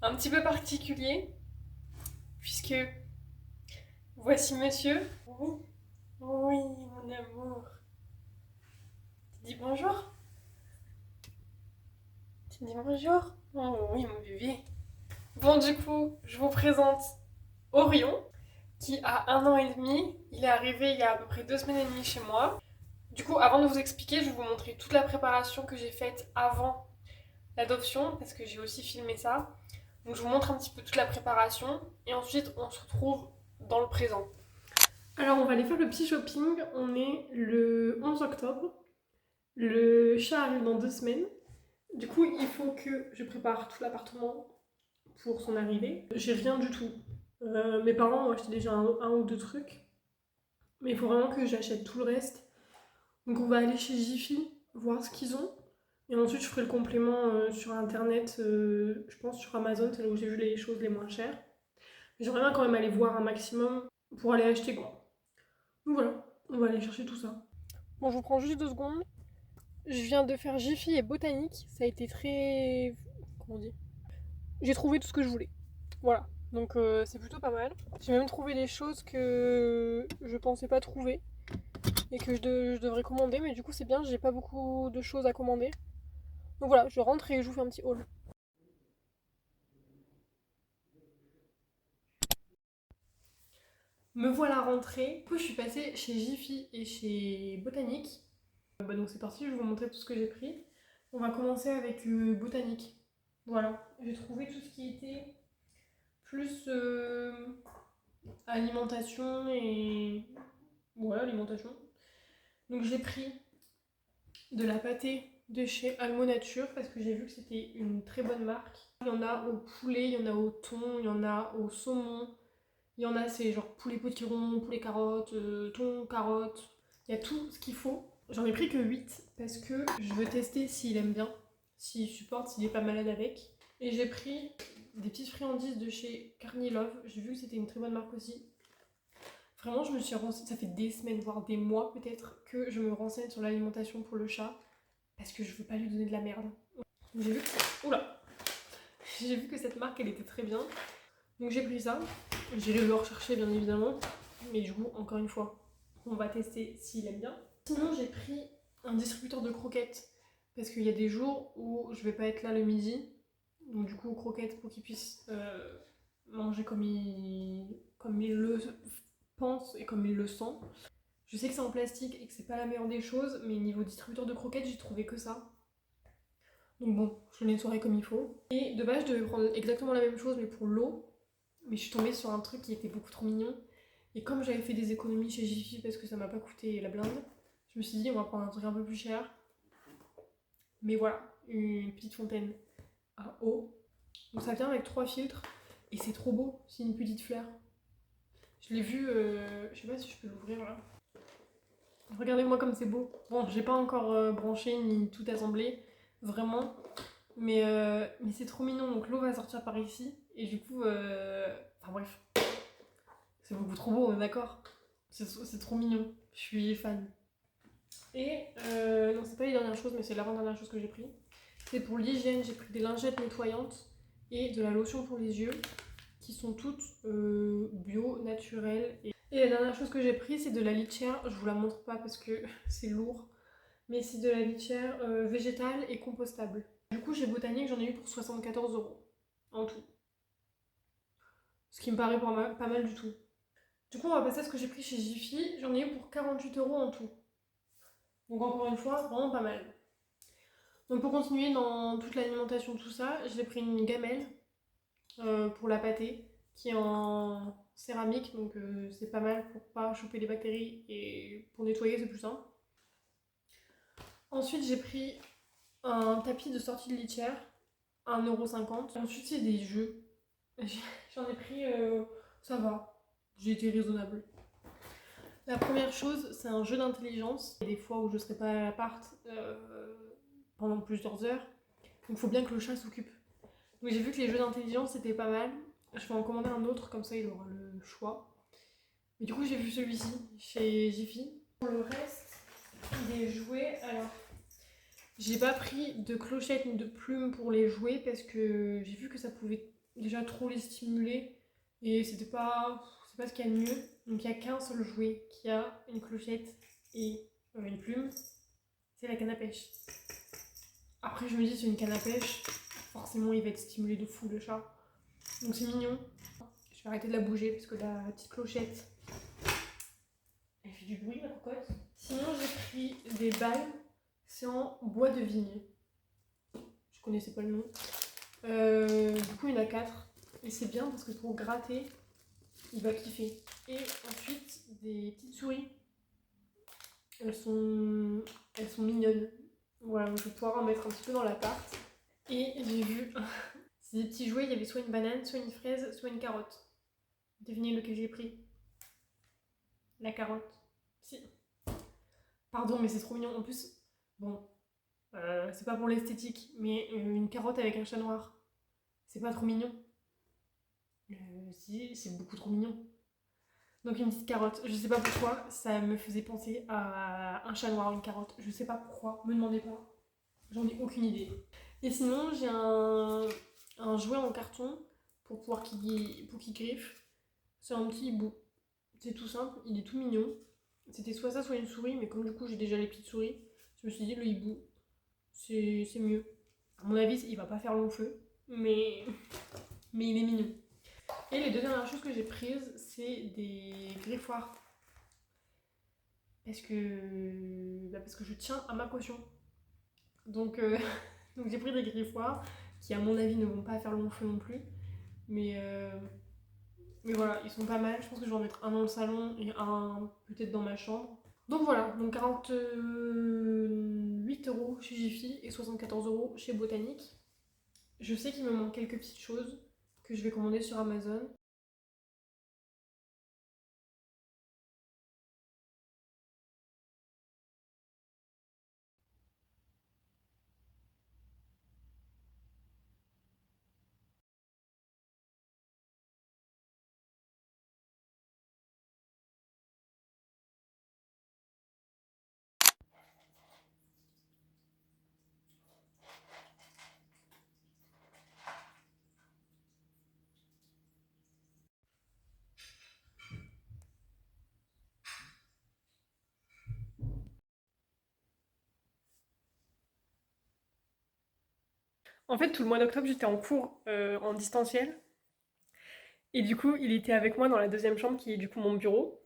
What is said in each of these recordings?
un petit peu particulier, puisque voici monsieur. Oui, oui, mon amour. Tu dis bonjour? Tu dis bonjour? Oh oui, mon bébé. Bon, du coup, je vous présente Orion, qui a 1 an et demi. Il est arrivé il y a à peu près 2 semaines et demie chez moi. Du coup, avant de vous expliquer, je vais vous montrer toute la préparation que j'ai faite avant l'adoption, parce que j'ai aussi filmé ça. Donc je vous montre un petit peu toute la préparation, et ensuite on se retrouve dans le présent. Alors on va aller faire le petit shopping, on est le 11 octobre. Le chat arrive dans 2 semaines. Du coup, il faut que je prépare tout l'appartement pour son arrivée. J'ai rien du tout. Mes parents ont acheté déjà un ou deux trucs, mais il faut vraiment que j'achète tout le reste. Donc on va aller chez Jiffy, voir ce qu'ils ont. Et ensuite je ferai le complément sur internet, je pense sur Amazon, c'est là où j'ai vu les choses les moins chères. J'aimerais bien quand même aller voir un maximum pour aller acheter quoi. Donc voilà, on va aller chercher tout ça. Bon, je vous prends juste 2 secondes. Je viens de faire Jiffy et Botanique, ça a été très... Comment on dit? J'ai trouvé tout ce que je voulais. Voilà, donc c'est plutôt pas mal. J'ai même trouvé des choses que je pensais pas trouver et que je devrais commander, mais du coup c'est bien, j'ai pas beaucoup de choses à commander. Donc voilà, je rentre et je vous fais un petit haul. Me voilà rentrée. Du coup, je suis passée chez Jiffy et chez Botanique. Donc c'est parti, je vais vous montrer tout ce que j'ai pris. On va commencer avec Botanique. Voilà, j'ai trouvé tout ce qui était plus alimentation et... Ouais, alimentation. Donc j'ai pris de la pâtée de chez Almo Nature parce que j'ai vu que c'était une très bonne marque. Il y en a au poulet, il y en a au thon, il y en a au saumon. Il y en a, c'est genre poulet potiron, poulet carotte, thon, carotte. Il y a tout ce qu'il faut. J'en ai pris que 8 parce que je veux tester s'il aime bien, s'il supporte, s'il est pas malade avec. Et j'ai pris des petites friandises de chez Carnilove. J'ai vu que c'était une très bonne marque aussi. Vraiment, je me suis renseignée, ça fait des semaines, voire des mois peut-être, que je me renseigne sur l'alimentation pour le chat parce que je veux pas lui donner de la merde. J'ai vu que... Oula. J'ai vu que cette marque, elle était très bien. Donc j'ai pris ça. J'irai le rechercher bien évidemment. Mais du coup, encore une fois, on va tester s'il aime bien. Sinon, j'ai pris un distributeur de croquettes. Parce qu'il y a des jours où je vais pas être là le midi. Donc du coup, croquettes pour qu'il puisse manger comme il le pense et comme il le sent. Je sais que c'est en plastique et que c'est pas la meilleure des choses, mais niveau distributeur de croquettes, j'ai trouvé que ça. Donc bon, je le nettoierai comme il faut. Et de base, je devais prendre exactement la même chose, mais pour l'eau. Mais je suis tombée sur un truc qui était beaucoup trop mignon. Et comme j'avais fait des économies chez Jiffy parce que ça m'a pas coûté la blinde, je me suis dit on va prendre un truc un peu plus cher. Mais voilà, une petite fontaine à eau. Donc ça vient avec 3 filtres et c'est trop beau, c'est une petite fleur. Je l'ai vu, je sais pas si je peux l'ouvrir là. Regardez-moi comme c'est beau. Bon, j'ai pas encore branché ni tout assemblé, vraiment. Mais c'est trop mignon, donc l'eau va sortir par ici. Et du coup, enfin bref, c'est beaucoup trop beau, on est d'accord. C'est trop mignon, je suis fan. Et non, c'est pas les dernières choses, mais c'est l'avant-dernière chose que j'ai pris. C'est pour l'hygiène, j'ai pris des lingettes nettoyantes et de la lotion pour les yeux, qui sont toutes bio, naturelles. Et la dernière chose que j'ai pris, c'est de la litière. Je vous la montre pas parce que c'est lourd, mais c'est de la litière végétale et compostable. Du coup, chez Botanique, j'en ai eu pour 74 € en tout. Ce qui me paraît pas mal du tout. Du coup, on va passer à ce que j'ai pris chez Jiffy. J'en ai eu pour 48 € en tout. Donc encore une fois, vraiment pas mal. Donc pour continuer dans toute l'alimentation, tout ça, j'ai pris une gamelle pour la pâtée qui est en céramique, donc c'est pas mal pour pas choper les bactéries et pour nettoyer c'est plus simple. Ensuite j'ai pris un tapis de sortie de litière, 1,50 €. Ensuite c'est des jeux. J'en ai pris, ça va, j'ai été raisonnable. La première chose, c'est un jeu d'intelligence. Il y a des fois où je serai pas à l'appart pendant plusieurs heures. Donc il faut bien que le chat s'occupe. Donc j'ai vu que les jeux d'intelligence c'était pas mal. Je vais en commander un autre, comme ça il aura le choix. Mais du coup j'ai vu celui-ci chez Jiffy. Pour le reste des jouets, alors j'ai pas pris de clochettes ni de plumes pour les jouets parce que j'ai vu que ça pouvait déjà trop les stimuler. Et c'est pas ce qu'il y a de mieux. Donc il n'y a qu'un seul jouet qui a une clochette et une plume. C'est la canne à pêche. Après, je me dis, c'est une canne à pêche. Forcément, il va être stimulé de fou, le chat. Donc c'est mignon. Je vais arrêter de la bouger parce que la petite clochette, elle fait du bruit, la cocotte. Sinon, j'ai pris des balles. C'est en bois de vigne. Je connaissais pas le nom. Du coup, il y en a 4. Et c'est bien parce que pour gratter, il va kiffer. Et ensuite, des petites souris. Elles sont mignonnes. Voilà, je vais pouvoir en mettre un petit peu dans l'appart. Et j'ai vu, c'est des petits jouets, il y avait soit une banane, soit une fraise, soit une carotte. Devinez lequel j'ai pris. La carotte. Si. Pardon, mais c'est trop mignon. En plus, bon, c'est pas pour l'esthétique, mais une carotte avec un chat noir, c'est pas trop mignon. Si, c'est beaucoup trop mignon. Donc une petite carotte, je sais pas pourquoi, ça me faisait penser à un chat noir, une carotte. Je sais pas pourquoi, me demandez pas. J'en ai aucune idée. Et sinon, j'ai un jouet en carton pour pouvoir qu'il griffe. C'est un petit hibou. C'est tout simple, il est tout mignon. C'était soit ça, soit une souris, mais comme du coup j'ai déjà les petites souris, je me suis dit le hibou, c'est mieux. À mon avis, il va pas faire long feu, mais il est mignon. Et les deux dernières choses que j'ai prises, c'est des griffoirs. Parce que je tiens à ma caution. Donc, donc j'ai pris des griffoirs qui, à mon avis, ne vont pas faire long feu non plus. Mais voilà, ils sont pas mal. Je pense que je vais en mettre un dans le salon et un peut-être dans ma chambre. Donc voilà, donc 48 € chez Jiffy et 74 € chez Botanique. Je sais qu'il me manque quelques petites choses que je vais commander sur Amazon. En fait, tout le mois d'octobre, j'étais en cours en distanciel. Et du coup, il était avec moi dans la deuxième chambre qui est du coup mon bureau.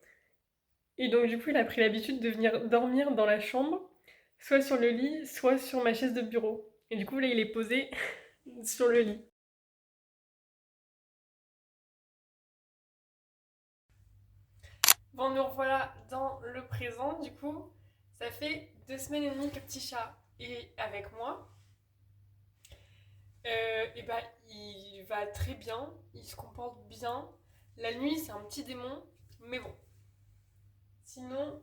Et donc, du coup, il a pris l'habitude de venir dormir dans la chambre, soit sur le lit, soit sur ma chaise de bureau. Et du coup, là, il est posé sur le lit. Bon, nous revoilà dans le présent. Du coup, ça fait 2 semaines et demie que le petit chat est avec moi. Et bah, il va très bien, il se comporte bien. La nuit, c'est un petit démon, mais bon. Sinon,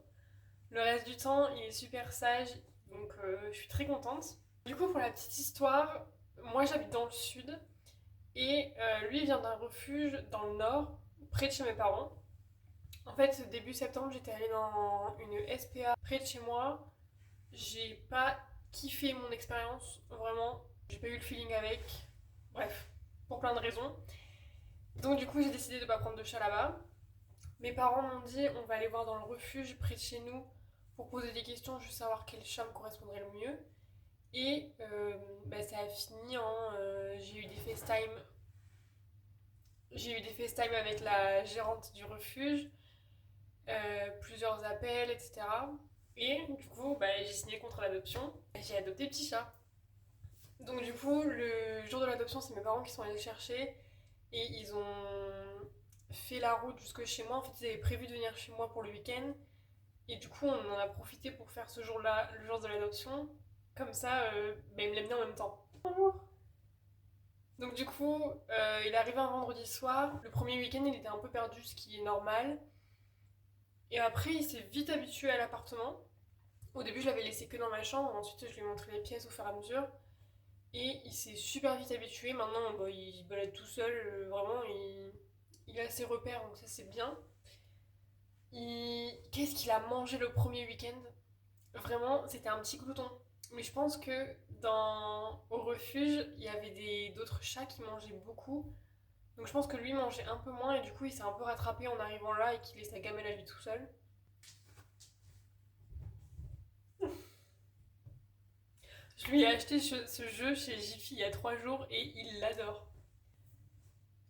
le reste du temps, il est super sage, donc je suis très contente. Du coup, pour la petite histoire, moi j'habite dans le sud et lui il vient d'un refuge dans le nord, près de chez mes parents. En fait, début septembre, j'étais allée dans une SPA près de chez moi. J'ai pas kiffé mon expérience, vraiment. J'ai pas eu le feeling avec. Bref, pour plein de raisons. Donc du coup, j'ai décidé de pas prendre de chat là-bas. Mes parents m'ont dit on va aller voir dans le refuge près de chez nous pour poser des questions, juste savoir quel chat me correspondrait le mieux. Et bah, ça a fini en j'ai eu des FaceTime. J'ai eu des FaceTime avec la gérante du refuge, plusieurs appels, etc. Et du coup, bah, j'ai signé contre l'adoption. J'ai adopté petit chat. Donc du coup, le jour de l'adoption, c'est mes parents qui sont allés le chercher et ils ont fait la route jusque chez moi. En fait, ils avaient prévu de venir chez moi pour le week-end. Et du coup, on en a profité pour faire ce jour-là, le jour de l'adoption. Comme ça, bah, il me l'aime bien en même temps. Donc du coup, il est arrivé un vendredi soir. Le premier week-end, il était un peu perdu, ce qui est normal. Et après, il s'est vite habitué à l'appartement. Au début, je l'avais laissé que dans ma chambre. Ensuite, je lui ai montré les pièces au fur et à mesure. Et il s'est super vite habitué. Maintenant, bah, il balade tout seul. Vraiment, il a ses repères, donc ça, c'est bien. Qu'est-ce qu'il a mangé le premier week-end? Vraiment, c'était un petit glouton. Mais je pense que au refuge, il y avait d'autres chats qui mangeaient beaucoup. Donc je pense que lui mangeait un peu moins et du coup il s'est un peu rattrapé en arrivant là et qu'il ait sa gamelle à lui tout seul. Je lui ai acheté ce jeu chez Jiffy il y a 3 jours et il l'adore.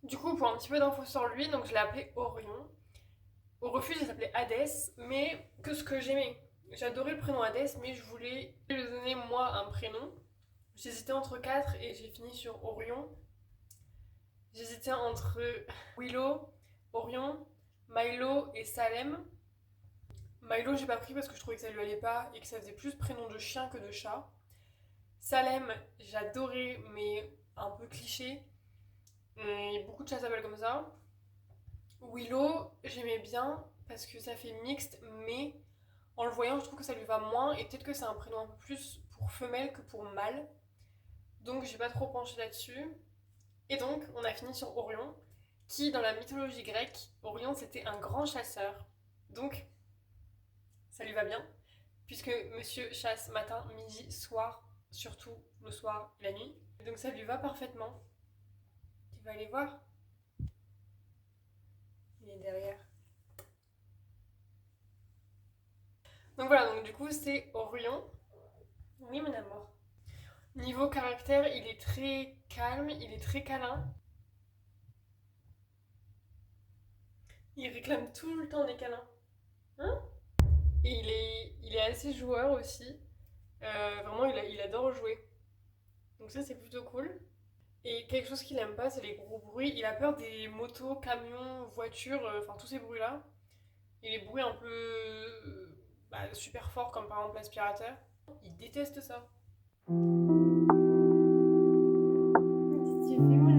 Du coup, pour un petit peu d'infos sur lui, donc je l'ai appelé Orion. Au refuge, il s'appelait Hadès, mais que ce que j'aimais. J'adorais le prénom Hadès, mais je voulais lui donner moi un prénom. J'hésitais entre 4 et j'ai fini sur Orion. J'hésitais entre Willow, Orion, Milo et Salem. Milo, j'ai pas pris parce que je trouvais que ça lui allait pas et que ça faisait plus prénom de chien que de chat. Salem, j'adorais, mais un peu cliché. Et beaucoup de chats s'appellent comme ça. Willow, j'aimais bien parce que ça fait mixte, mais en le voyant, je trouve que ça lui va moins et peut-être que c'est un prénom un peu plus pour femelle que pour mâle. Donc j'ai pas trop penché là-dessus. Et donc on a fini sur Orion, qui dans la mythologie grecque, Orion c'était un grand chasseur. Donc ça lui va bien, puisque monsieur chasse matin, midi, soir, surtout le soir et la nuit. Donc ça lui va parfaitement. Tu vas aller voir. Il est derrière. Donc voilà, donc du coup c'est Orion. Oui mon amour. Niveau caractère, il est très calme, il est très câlin. Il réclame tout le temps des câlins. Hein? Et il est assez joueur aussi. Vraiment, il adore jouer. Donc ça, c'est plutôt cool. Et quelque chose qu'il aime pas, c'est les gros bruits. Il a peur des motos, camions, voitures, enfin tous ces bruits-là. Et les bruits un peu super forts, comme par exemple l'aspirateur. Il déteste ça. Qu'est-ce que tu fais, mon